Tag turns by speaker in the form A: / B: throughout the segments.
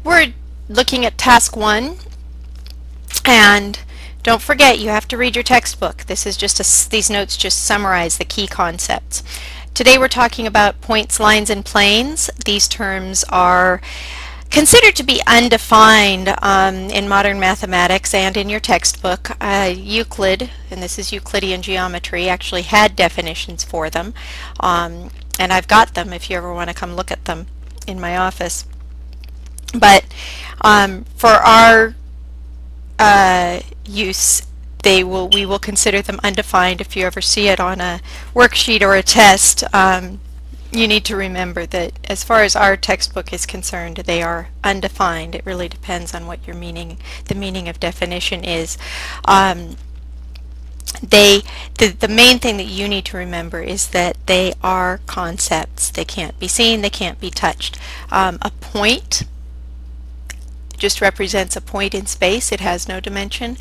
A: We're looking at task 1, and don't forget you have to read your textbook. This is just these notes just summarize the key concepts. Today we're talking about points, lines, and planes. These terms are considered to be undefined in modern mathematics and in your textbook. Euclid, and this is Euclidean geometry, actually had definitions for them, and I've got them if you ever want to come look at them in my office. But for our use, we will consider them undefined. If you ever see it on a worksheet or a test, you need to remember that as far as our textbook is concerned, they are undefined. It really depends on what your meaning, the meaning of definition is. The main thing that you need to remember is that they are concepts. They can't be seen, they can't be touched. A point just represents a point in space. It has no dimension.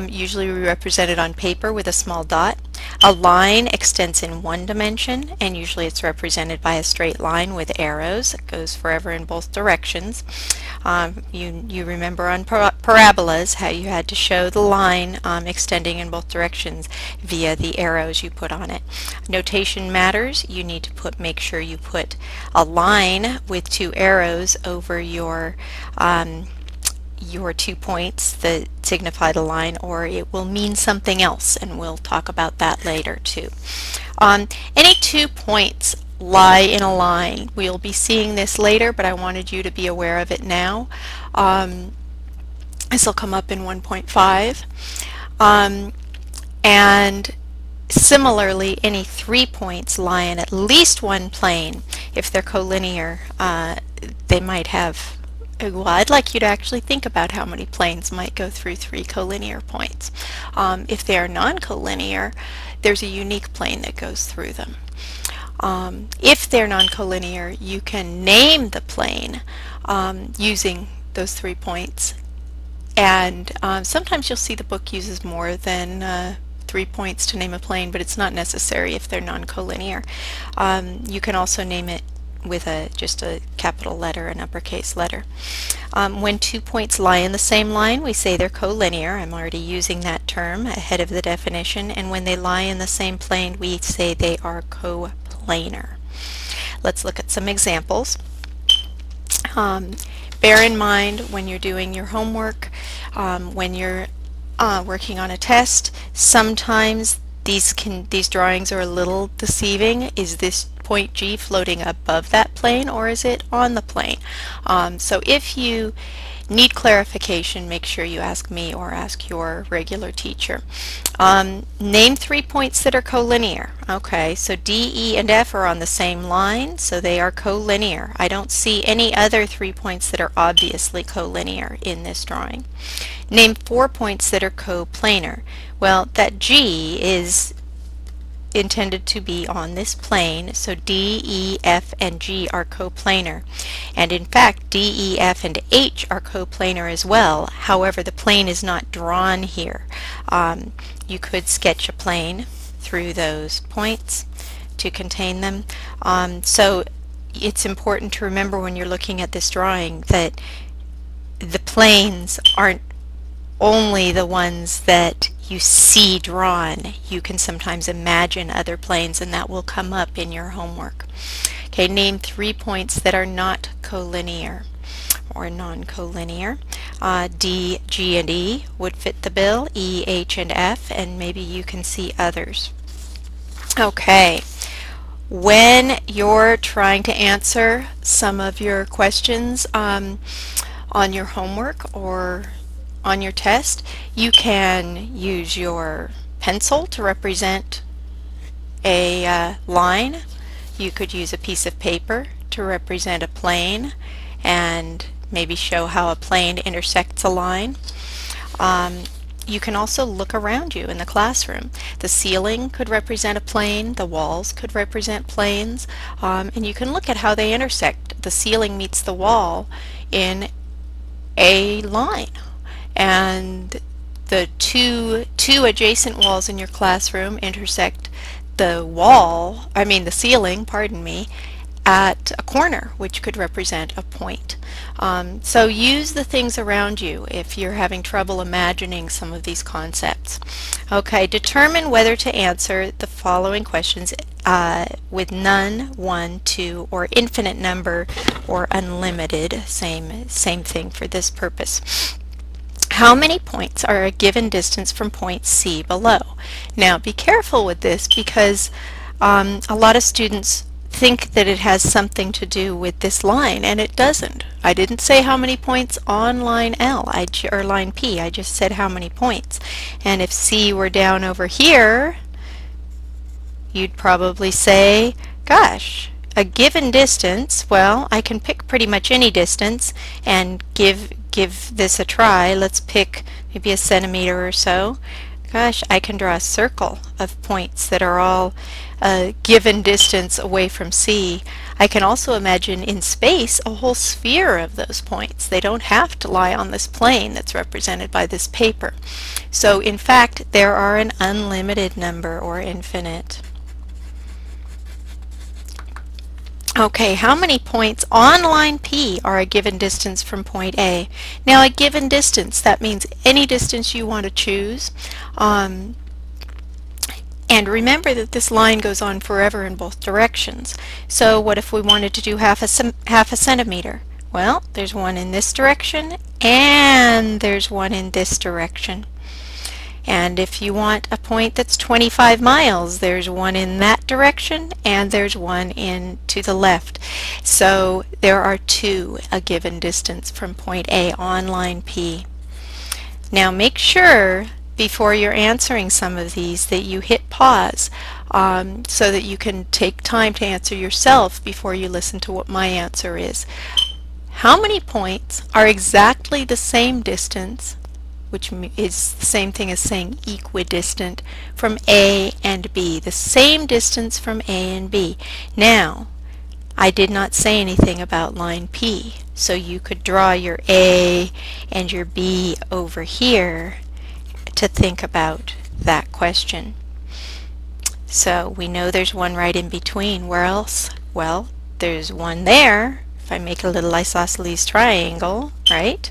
A: Usually we represent it on paper with a small dot. A line extends in one dimension, and usually it's represented by a straight line with arrows. It goes forever in both directions. You remember on parabolas how you had to show the line extending in both directions via the arrows you put on it. Notation matters. You need to make sure you put a line with two arrows over your 2 points that signify the line, or it will mean something else, and we'll talk about that later too. Any 2 points lie in a line. We'll be seeing this later, but I wanted you to be aware of it now. This will come up in 1.5. And similarly, any 3 points lie in at least one plane. If they're collinear, they might have. Well, I'd like you to actually think about how many planes might go through 3 collinear points. If they are non-collinear, there's a unique plane that goes through them. If they're non-collinear, you can name the plane using those 3 points. And sometimes you'll see the book uses more than 3 points to name a plane, but it's not necessary if they're non-collinear. You can also name it with just a capital letter, an uppercase letter. When 2 points lie in the same line, we say they're collinear. I'm already using that term ahead of the definition. And when they lie in the same plane, we say they are coplanar. Let's look at some examples. Bear in mind when you're doing your homework, when you're working on a test, sometimes these drawings are a little deceiving. Is this point G floating above that plane, or is it on the plane? So if you need clarification, make sure you ask me or ask your regular teacher. Name 3 points that are collinear. Okay, so D, E, and F are on the same line, so they are collinear. I don't see any other 3 points that are obviously collinear in this drawing. Name 4 points that are coplanar. Well, that G is intended to be on this plane, so D, E, F, and G are coplanar. And in fact, D, E, F, and H are coplanar as well. However, the plane is not drawn here. You could sketch a plane through those points to contain them. So it's important to remember when you're looking at this drawing that the planes aren't only the ones that you see drawn. You can sometimes imagine other planes, and that will come up in your homework. Okay, name 3 points that are not collinear or non-collinear. D, G, and E would fit the bill. E, H, and F, and maybe you can see others. Okay, when you're trying to answer some of your questions on your homework or on your test, you can use your pencil to represent a line. You could use a piece of paper to represent a plane and maybe show how a plane intersects a line. You can also look around you in the classroom. The ceiling could represent a plane, the walls could represent planes, and you can look at how they intersect. The ceiling meets the wall in a line. And the two adjacent walls in your classroom intersect the ceiling, pardon me, at a corner, which could represent a point. So use the things around you if you're having trouble imagining some of these concepts. Okay, determine whether to answer the following questions with none, 1, 2, or infinite number, or unlimited. Same thing for this purpose. How many points are a given distance from point C below? Now be careful with this, because a lot of students think that it has something to do with this line, and it doesn't. I didn't say how many points on line L or line P. I just said how many points. And if C were down over here, you'd probably say, gosh, a given distance, well, I can pick pretty much any distance and give this a try. Let's pick maybe a centimeter or so. Gosh, I can draw a circle of points that are all a given distance away from C. I can also imagine in space a whole sphere of those points. They don't have to lie on this plane that's represented by this paper. So in fact, there are an unlimited number, or infinite. Okay, how many points on line P are a given distance from point A? Now a given distance, that means any distance you want to choose. And remember that this line goes on forever in both directions. So what if we wanted to do half a centimeter? Well, there's one in this direction and there's one in this direction. And if you want a point that's 25 miles, there's one in that direction and there's one in to the left. So there are two a given distance from point A on line P. Now make sure before you're answering some of these that you hit pause so that you can take time to answer yourself before you listen to what my answer is. How many points are exactly the same distance, which is the same thing as saying equidistant, from A and B? The same distance from A and B. Now, I did not say anything about line P, so you could draw your A and your B over here to think about that question. So we know there's one right in between. Where else? Well, there's one there. If I make a little isosceles triangle, right,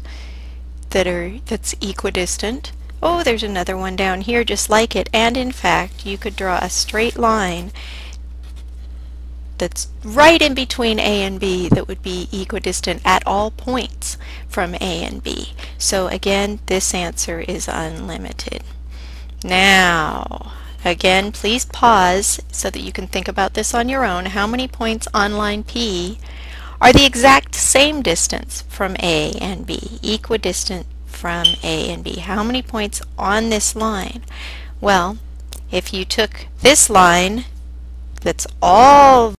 A: that's equidistant. Oh, there's another one down here just like it. And in fact, you could draw a straight line that's right in between A and B that would be equidistant at all points from A and B. So again, this answer is unlimited. Now, again, please pause so that you can think about this on your own. How many points on line P are the exact same distance from A and B, equidistant from A and B? How many points on this line? Well, if you took this line that's all